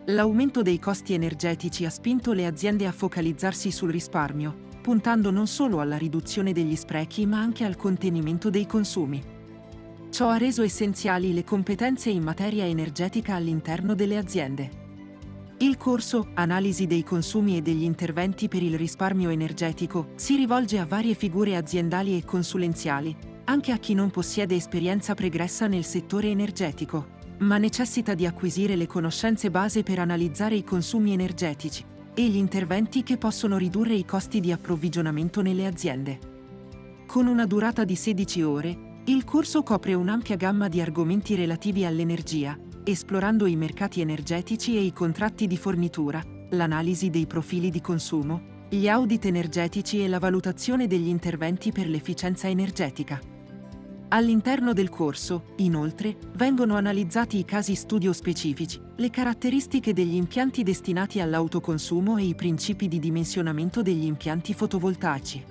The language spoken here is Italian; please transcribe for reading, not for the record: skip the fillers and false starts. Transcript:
L'aumento dei costi energetici ha spinto le aziende a focalizzarsi sul risparmio, puntando non solo alla riduzione degli sprechi ma anche al contenimento dei consumi. Ciò ha reso essenziali le competenze in materia energetica all'interno delle aziende. Il corso Analisi dei consumi e degli interventi per il risparmio energetico si rivolge a varie figure aziendali e consulenziali, anche a chi non possiede esperienza pregressa nel settore energetico, ma necessita di acquisire le conoscenze base per analizzare i consumi energetici e gli interventi che possono ridurre i costi di approvvigionamento nelle aziende. Con una durata di 16 ore, il corso copre un'ampia gamma di argomenti relativi all'energia, esplorando i mercati energetici e i contratti di fornitura, l'analisi dei profili di consumo, gli audit energetici e la valutazione degli interventi per l'efficienza energetica. All'interno del corso, inoltre, vengono analizzati i casi studio specifici, le caratteristiche degli impianti destinati all'autoconsumo e i principi di dimensionamento degli impianti fotovoltaici.